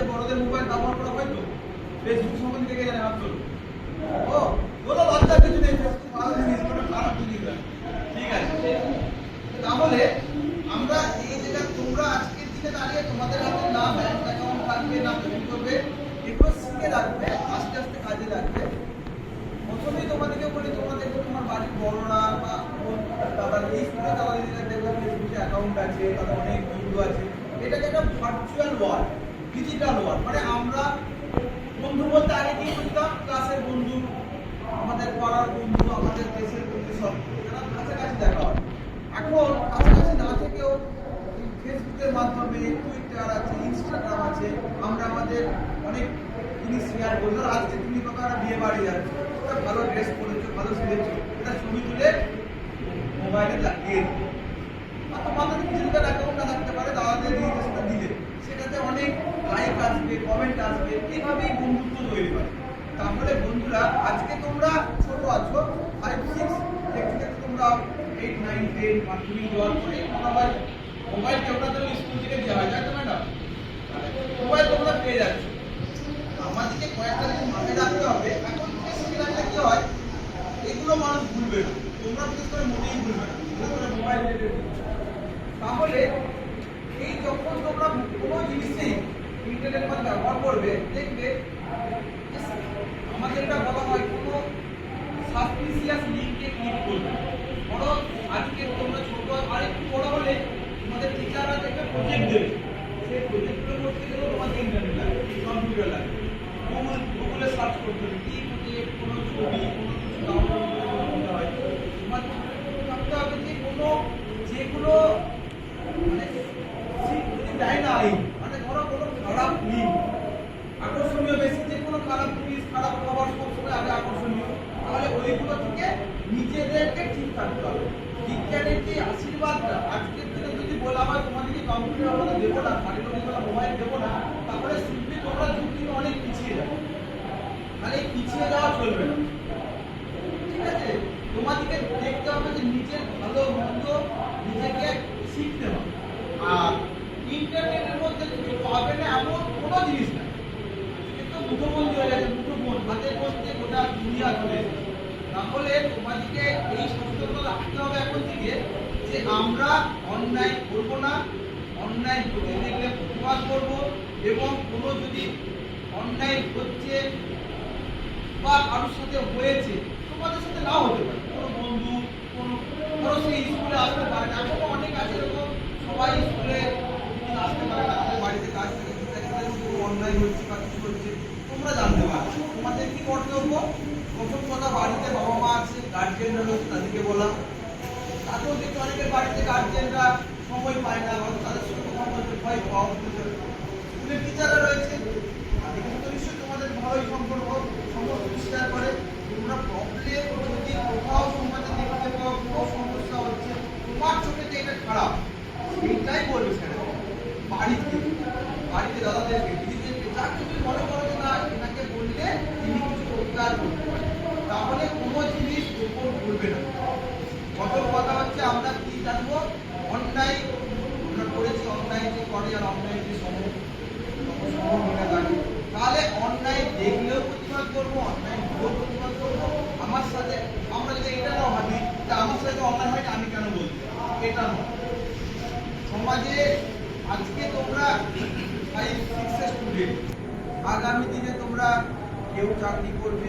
বড়দের মোবাইল ব্যবহার করা হয়তো ফেসবুক সম্বন্ধে থেকে জানে হাত তোলো। ও কোনো লজ্জার কিছু নেই, ফেসবুক ভালো জিনিস, কোনো খারাপ জিনিস না। ঠিক আছে, তাহলে আমরা এই যেটা তোমরা আজকের দিনে দাঁড়িয়ে তোমাদের হাতে না ব্যাংক অ্যাকাউন্ট থাকবে না পেমেন্ট করবে, এগুলো শিখে রাখবে, আস্তে আস্তে কাজে লাগবে। প্রথমেই তোমাদেরকে বলি, তোমাদের তোমার বাড়ির বড়রা বা এই স্কুলে তারা দিদিরা দেখবে ফেসবুকে অ্যাকাউন্ট আছে, তাদের অনেক বন্ধু আছে। এটাকে একটা ভার্চুয়াল ওয়ার্ল্ড, ডিজিটাল ওয়ার্ল্ড। মানে আমরা বন্ধু বলতে আগে কি বুঝতাম, ক্লাসের বন্ধু, আমাদের পাড়ার বন্ধু, আমাদের দেশের বন্ধু, সব এরা কাছাকাছি দেখা হয়। এখন কাছাকাছি না থেকেও ফেসবুকের মাধ্যমে, টুইটার আছে, ইনস্টাগ্রাম আছে, আমরা আমাদের অনেক জিনিস শেয়ার করি। ধরো আজকে তুমি বাবা একটা বিয়ে বাড়ি যাচ্ছ, একটা ভালো ড্রেস পরেছো, ভালো সেজেছো, একটা ছবি তুলে মোবাইলে লাগিয়ে দিও। আর তোমাদের ডিজিটাল অ্যাকাউন্টটা থাকতে পারে, দাদাদের রেজিস্ট্রেশনটা দিলে সেটাতে অনেক লাইক আসবে, কমেন্ট আসবে, এইভাবেই বন্ধুত্ব তৈরি হয়। তাহলে বন্ধুরা, আজকে তোমরা ছোট আছো, 5-6 থেকে তোমরা 8-9-10 মাধ্যমিক দেওয়ার পরে মোবাইল কেউটাদের স্কুল থেকে দেওয়া হয়, তাই তো ম্যাডাম? মোবাইল তোমরা পেয়ে যাচ্ছ। আমাদেরকে কয়েকটা জিনিস মাথায় রাখতে হবে। এখন থেকে শিখে রাখলে কি হয়, এগুলো মানুষ ভুলবে না, তোমরা বিশেষ করে মোটেই ভুলবে না, বিশেষ করে মোবাইল রিলেটেড। তাহলে এই যখন তোমরা কোনো জিনিসেই ইন্টারনেট বা ব্যবহার করবে, দেখবে আমাদের এটা বলা হয় কোনো সাসপিসিয়াস লিঙ্কে ক্লিক করবে। ধরো আজকে তোমরা ছোট আর একটু বড় হলে তোমাদের টিচাররা দেখবে প্রজেক্ট দেবে, সেই প্রজেক্টগুলো করতে গেলেও তোমাদের ইন্টারনেট লাগে, কম্পিউটার লাগে, গুগলে সার্চ করতে হবে কি প্রজেক্ট, কোনো ছবি, কোনো কিছু ডাউনলোড করে করতে হয়। তোমার ভাবতে হবে যে কোনো যেগুলো মানে যদি দেয় না আইন, মানে ধরো কোনো খারাপ লিঙ্ক, আকর্ষণীয় বেশি, যে কোনো খারাপ জিনিস, খারাপ খবর সবসময় আগে আকর্ষণীয়, তাহলে ওইগুলো থেকে নিজেদেরকে ঠিক থাকতে হবে। বিজ্ঞানের যে আশীর্বাদটা আজকের দিনে যদি বলা হয় তোমাদেরকে কম্পিউটার আমরা দেবো না, বাড়ির লোকেরা মোবাইল দেবো না, তাহলে শিল্পী তোমরা যুগ থেকে অনেক পিছিয়ে যাবে। মানে পিছিয়ে যাওয়া চলবে না, ঠিক আছে? তোমাদেরকে দেখতে হবে যে নিজের ভালো মন্দ নিজেকে শিখতে হবে। আর ইন্টারনেটের মধ্যে তুমি পাবে না এমন কোনো জিনিস না, কিন্তু মুঠোবন্দি হয়ে গেছে, মুঠোবন্ধ হাতের মধ্যে গোটা দুনিয়া চলে এসেছে। তাহলে তোমাদেরকে এই সচেতনতা রাখতে হবে এখন থেকে যে আমরা অন্যায় করব না, অন্যায় হতে দেখলে প্রতিবাদ করব, এবং কোনো যদি অন্যায় হচ্ছে বা কারোর সাথে হয়েছে, তোমাদের সাথে নাও হতে পারে, কোনো বন্ধু, কোনো ধরো সেই স্কুলে আসতে পারে না, এখনো অনেক আছে এরকম, সবাই স্কুলে আসতে পারে না, তাদের বাড়িতে কাজ থেকে কোনো অন্যায় হচ্ছে বা কিছু হচ্ছে তোমরা জানতে পারো। তোমাদের কি কর্তব্য? প্রথম কথা, বাড়িতে বাবা মা আছে, গার্জিয়ানরা রয়েছে, তাদেরকে বলা। তাতেও দেখি অনেকের বাড়িতে গার্জিয়ানরা সময় পায় না, হয়তো তাদের সঙ্গে কথা বলতে ভয় পাওয়া, স্কুলের টিচাররা রয়েছে, তাদের তো নিশ্চয়ই তোমাদের ভালোই সম্পর্ক, সমস্ত শেয়ার করে। তোমরা প্রবলেম যদি কোথাও সমাজে দেখতে পাও, কোনো সমস্যা হচ্ছে, তোমার চোখে যে এটা খারাপ, সেইটাই বলবে স্যার। বাড়িতে দাদাদেরকে, দিদিদেরকে, যাকে তুমি মনে করো যে না এনাকে বললে তিনি কিছু উপকার করতে পারেন, তাহলে কোনো জিনিস গোপন করবে না। প্রথম কথা হচ্ছে আমরা কি জানবো, অন্যায় আমরা করেছি, অন্যায় যে করে আর অন্যায় যে সময় থাকে, তাহলে অন্যায় দেখলেও প্রতিবাদ করবো, অন্যায় হলেও প্রতিবাদ করবো। আমার সাথে আমরা যদি এটা না ভাবি যে আমার সাথে অন্যায় হয় আমি কেন বলছি, এটা নয়। সমাজে আজকে তোমরা 5-6 স্টুডেন্ট, আগামী দিনে তোমরা কেউ চাকরি করবে,